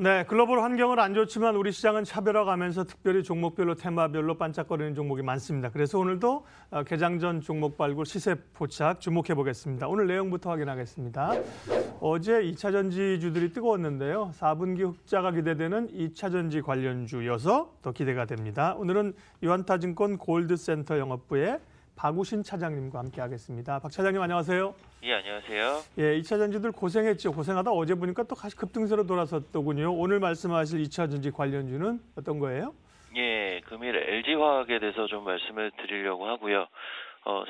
네, 글로벌 환경은 안 좋지만 우리 시장은 차별화가면서 특별히 종목별로 테마별로 반짝거리는 종목이 많습니다. 그래서 오늘도 개장 전 종목 발굴 시세 포착 주목해 보겠습니다. 오늘 내용부터 확인하겠습니다. 어제 2차 전지주들이 뜨거웠는데요. 4분기 흑자가 기대되는 2차 전지 관련주여서 더 기대가 됩니다. 오늘은 유한타증권 골드센터 영업부의 박우신 차장님과 함께하겠습니다. 박 차장님 안녕하세요. 예, 안녕하세요. 예, 2차 전지들 고생했죠. 고생하다 어제 보니까 또 다시 급등세로 돌아섰더군요. 오늘 말씀하실 2차 전지 관련주는 어떤 거예요? 예, 금일 LG화학에 대해서 좀 말씀을 드리려고 하고요.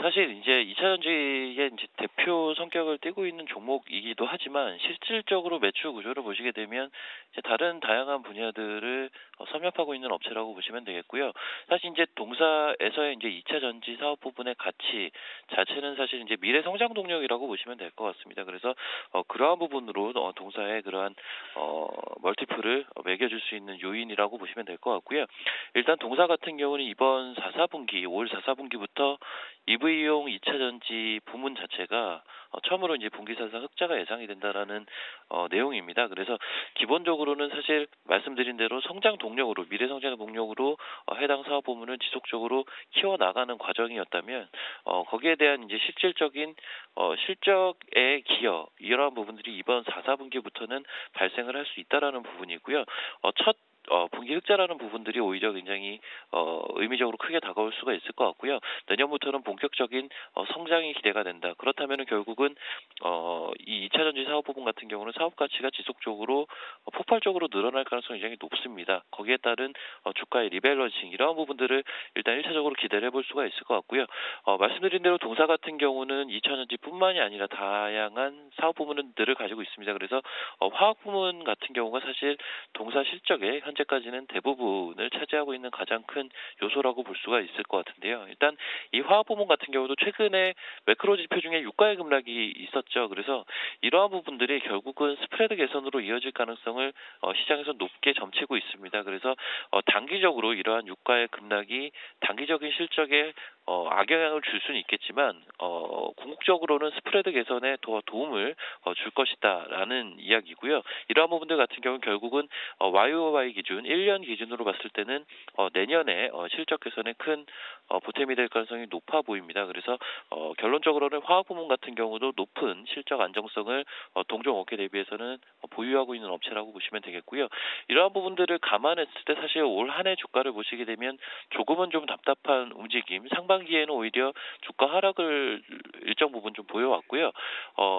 사실 이제 2차 전지의 이제 대표 성격을 띠고 있는 종목이기도 하지만 실질적으로 매출 구조를 보시게 되면 이제 다른 다양한 분야들을 섭렵하고 있는 업체라고 보시면 되겠고요. 사실 이제 동사에서의 이제 2차 전지 사업 부분의 가치 자체는 사실 이제 미래 성장 동력이라고 보시면 될 것 같습니다. 그래서 그러한 부분으로 동사의 그러한 멀티플을 매겨줄 수 있는 요인이라고 보시면 될 것 같고요. 일단 동사 같은 경우는 이번 4분기, 올 4분기부터 EV용 2차 전지 부문 자체가 처음으로 이제 분기 사상 흑자가 예상이 된다라는 내용입니다. 그래서 기본적으로는 사실 말씀드린 대로 성장 동력으로 미래 성장 동력으로 해당 사업 부문을 지속적으로 키워 나가는 과정이었다면 거기에 대한 이제 실질적인 실적의 기여 이러한 부분들이 이번 4분기부터는 발생을 할 수 있다라는 부분이고요. 첫 분기 흑자라는 부분들이 오히려 굉장히 의미적으로 크게 다가올 수가 있을 것 같고요. 내년부터는 본격적인 성장이 기대가 된다. 그렇다면 결국은 이 2차 전지 사업 부분 같은 경우는 사업 가치가 지속적으로 폭발적으로 늘어날 가능성이 굉장히 높습니다. 거기에 따른 주가의 리밸런싱 이러한 부분들을 일단 1차적으로 기대를 해볼 수가 있을 것 같고요. 말씀드린 대로 동사 같은 경우는 2차 전지뿐만이 아니라 다양한 사업 부문들을 가지고 있습니다. 그래서 화학 부문 같은 경우가 사실 동사 실적에 현재까지는 대부분을 차지하고 있는 가장 큰 요소라고 볼 수가 있을 것 같은데요. 일단 이 화학 부문 같은 경우도 최근에 매크로 지표 중에 유가의 급락이 있었죠. 그래서 이러한 부분들이 결국은 스프레드 개선으로 이어질 가능성을 시장에서 높게 점치고 있습니다. 그래서 단기적으로 이러한 유가의 급락이 단기적인 실적에 악영향을 줄 수는 있겠지만 궁극적으로는 스프레드 개선에 더 도움을 줄 것이다라는 이야기고요. 이러한 부분들 같은 경우는 결국은 YOY 기준 1년 기준으로 봤을 때는 내년에 실적 개선에 큰 보탬이 될 가능성이 높아 보입니다. 그래서 결론적으로는 화학 부문 같은 경우도 높은 실적 안정성을 동종 업계 대비해서는 보유하고 있는 업체라고 보시면 되겠고요. 이러한 부분들을 감안했을 때 사실 올 한 해 주가를 보시게 되면 조금은 좀 답답한 움직임, 상반기에는 오히려 주가 하락을 일정 부분 좀 보여왔고요.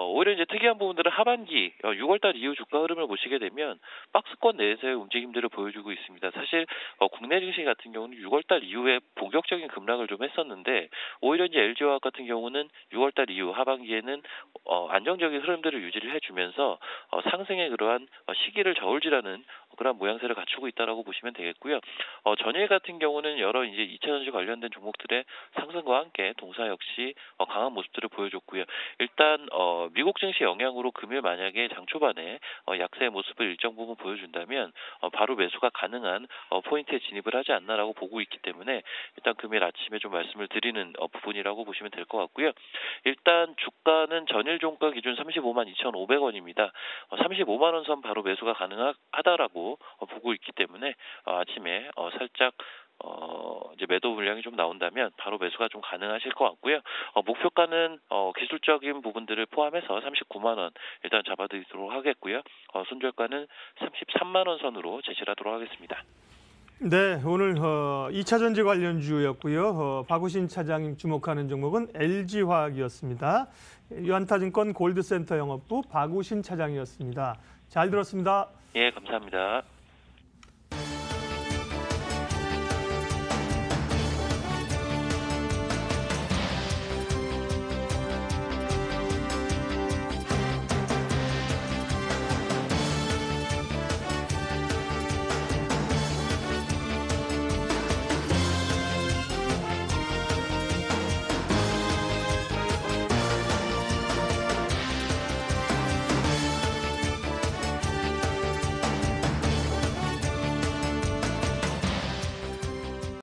오히려 이제 특이한 부분들은 하반기 6월달 이후 주가 흐름을 보시게 되면 박스권 내에서의 움직임들을 보여주고 있습니다. 사실 국내 증시 같은 경우는 6월달 이후에 본격적인 급락을 좀 했었는데 오히려 이제 LG화학 같은 경우는 6월달 이후 하반기에는 안정적인 흐름들을 유지를 해주면서 상승의 그러한 시기를 저울질하는 그런 모양새를 갖추고 있다라고 보시면 되겠고요. 전일 같은 경우는 여러 이제 2차 전지 관련된 종목들의 상승과 함께 동사 역시 강한 모습들을 보여줬고요. 일단 미국 증시 영향으로 금일 만약에 장 초반에 약세의 모습을 일정 부분 보여준다면 바로 매수가 가능한 포인트에 진입을 하지 않나라고 보고 있기 때문에 일단 금일 아침에 좀 말씀을 드리는 부분이라고 보시면 될 것 같고요. 일단 주가는 전일 종가 기준 35만 2,500원입니다. 35만 원 선 바로 매수가 가능하다라고 보고 있기 때문에 아침에 살짝 이제 매도 물량이 좀 나온다면 바로 매수가 좀 가능하실 것 같고요. 목표가는 기술적인 부분들을 포함해서 39만 원 일단 잡아드리도록 하겠고요. 손절가는 33만 원 선으로 제시하도록 하겠습니다. 네, 오늘 2차 전지 관련주였고요. 박우신 차장님 주목하는 종목은 LG화학이었습니다. 유한타증권 골드센터 영업부 박우신 차장이었습니다. 잘 들었습니다. 예, 감사합니다.